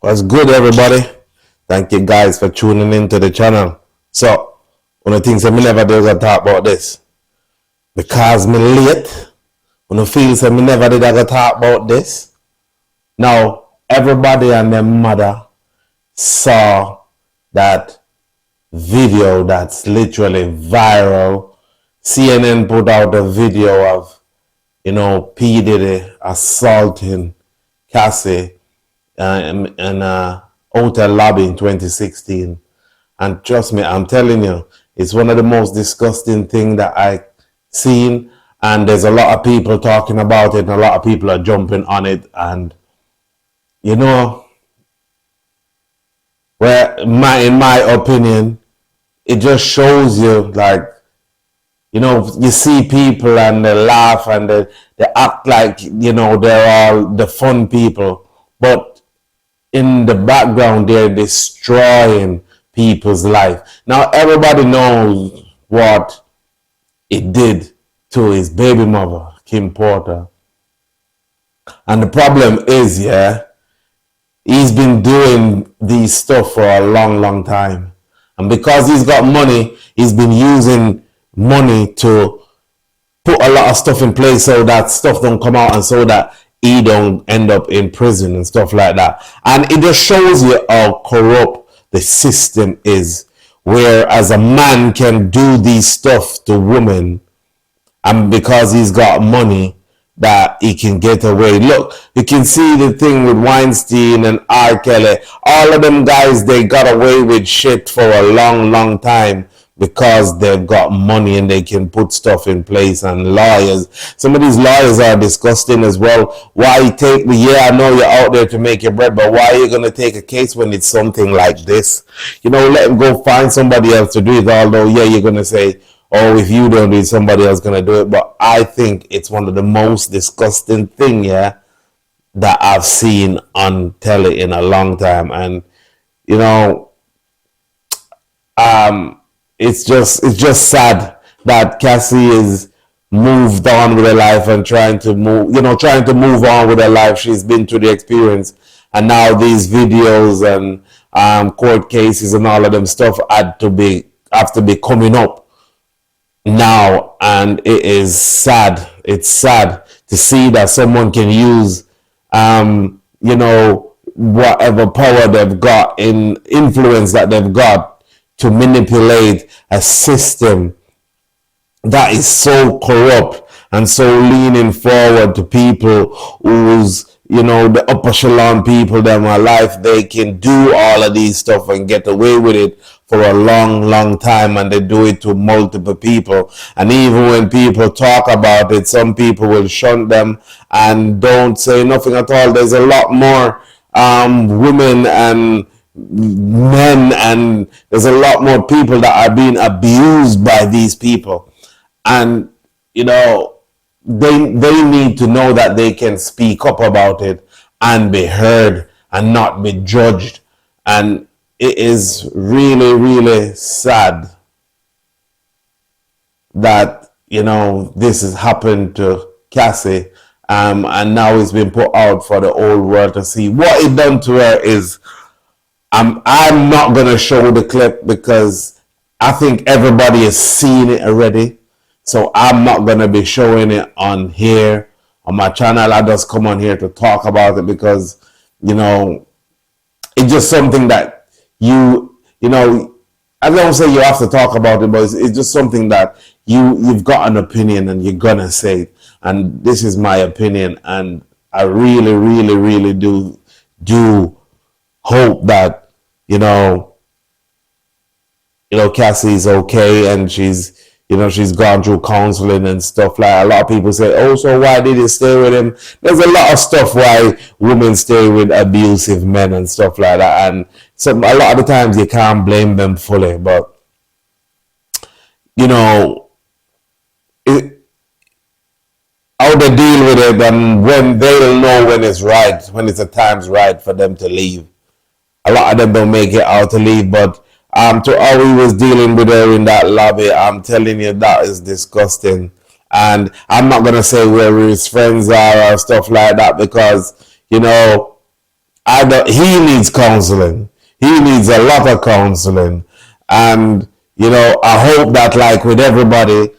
What's good, everybody? Thank you guys for tuning into the channel. So, one of the things that me never do is talk about this. Because me late, one of the feels that me never did I talk about this. Now, everybody and their mother saw that video that's literally viral. CNN put out a video of, P. Diddy assaulting Cassie in a hotel lobby in 2016. And trust me, I'm telling you, it's one of the most disgusting things that I've seen. And there's a lot of people talking about it, and a lot of people are jumping on it. And in my opinion, it just shows you, like, you see people and they laugh and they act like, they're all the fun people. But in the background, they're destroying people's life. Now, everybody knows what it did to his baby mother, Kim Porter. And the problem is, he's been doing these stuff for a long, long time. And because he's got money, he's been using money to put a lot of stuff in place so that stuff don't come out and so that he don't end up in prison and stuff like that. And it just shows you how corrupt the system is, whereas a man can do these stuff to women, and because he's got money, that he can get away. Look, you can see the thing with Weinstein and R. Kelly. All of them guys, they got away with shit for a long, long time because they've got money and they can put stuff in place. And lawyers, some of these lawyers are disgusting as well. Why take I know you're out there to make your bread, but why are you going to take a case when it's something like this? Let him go find somebody else to do it. Although, you're going to say, oh, if you don't do it, somebody else going to do it. But I think it's one of the most disgusting thing, that I've seen on telly in a long time. And, it's just sad that Cassie is moved on with her life and trying to move on with her life. She's been through the experience, and now these videos and court cases and all of them stuff have to be coming up now. And it is sad. It's sad to see that someone can use whatever power they've got, in influence that they've got, to manipulate a system that is so corrupt and so leaning forward to people who's, the upper echelon people that in my life, they can do all of these stuff and get away with it for a long, long time, and they do it to multiple people. And even when people talk about it, some people will shun them and don't say nothing at all. There's a lot more women and men, and there's a lot more people that are being abused by these people. And they need to know that they can speak up about it and be heard and not be judged. And it is really, really sad that this has happened to Cassie, and now it's been put out for the whole world to see. What it done to her is, I'm not going to show the clip because I think everybody has seen it already. So I'm not going to be showing it on here, on my channel. I just come on here to talk about it because, it's just something that I don't say you have to talk about it, but it's just something that you've got an opinion and you're going to say it. And this is my opinion. And I really, really, really do hope that, Cassie's okay, and she's gone through counseling and stuff. Like, a lot of people say, oh, so why did you stay with him? There's a lot of stuff why women stay with abusive men and stuff like that. And so a lot of the times you can't blame them fully, but how they deal with it, and when they'll know when it's right, when it's the time's right for them to leave. A lot of them don't make it out to leave, but to how he was dealing with her in that lobby, I'm telling you, that is disgusting. And I'm not going to say where his friends are or stuff like that, because, I don't, he needs counseling. He needs a lot of counseling. And, I hope that, like with everybody,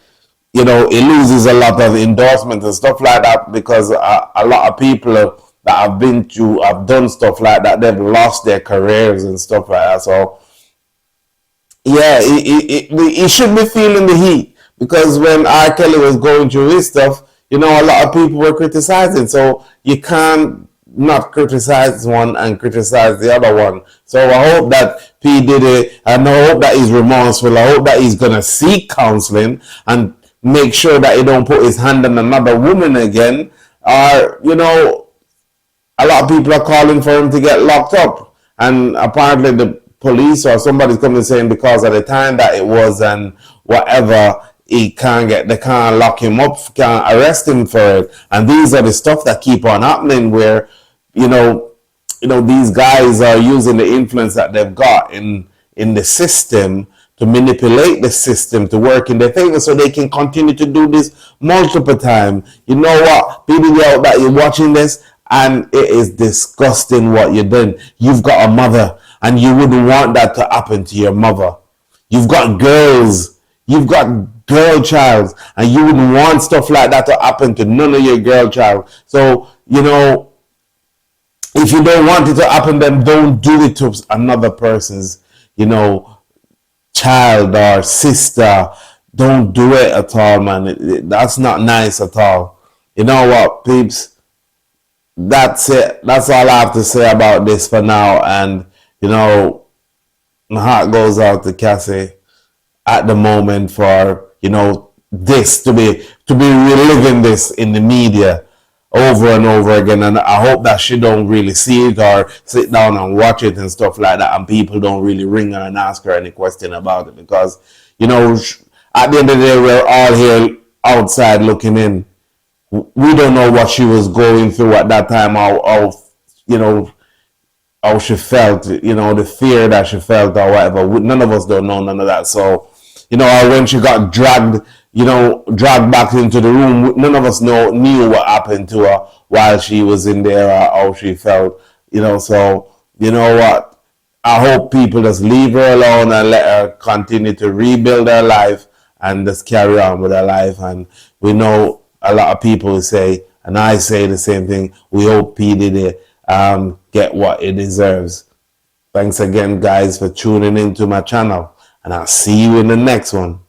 it loses a lot of endorsement and stuff like that, because a lot of people that have been through, have done stuff like that, they've lost their careers and stuff like that. So, yeah, he should be feeling the heat, because when R. Kelly was going through his stuff, a lot of people were criticizing. So you can't not criticize one and criticize the other one. So I hope that P Diddy, and I hope that he's remorseful. I hope that he's gonna seek counseling and make sure that he don't put his hand on another woman again. Or a lot of people are calling for him to get locked up, and apparently the police or somebody's coming saying because of the time that it was and whatever, they can't lock him up, can't arrest him for it. And these are the stuff that keep on happening, where you know these guys are using the influence that they've got in the system to manipulate the system to work in their favor, so they can continue to do this multiple times. You know what, people out that you're watching this, and it is disgusting what you're doing. You've got a mother, and you wouldn't want that to happen to your mother. You've got girls, you've got girl child, and you wouldn't want stuff like that to happen to none of your girl child. So, if you don't want it to happen, then don't do it to another person's, child or sister. Don't do it at all, man. That's not nice at all. You know what, peeps? That's it. That's all I have to say about this for now. And, my heart goes out to Cassie at the moment for, this to be reliving this in the media over and over again. And I hope that she don't really see it or sit down and watch it and stuff like that, and people don't really ring her and ask her any question about it, because at the end of the day, we're all here outside looking in. We don't know what she was going through at that time, how she felt, the fear that she felt or whatever. None of us don't know none of that. So, when she got dragged back into the room, none of us knew what happened to her while she was in there, or how she felt. So, you know what? I hope people just leave her alone and let her continue to rebuild her life and just carry on with her life. And we know a lot of people say, and I say the same thing, we hope P. Diddy get what he deserves. Thanks again, guys, for tuning into my channel, and I'll see you in the next one.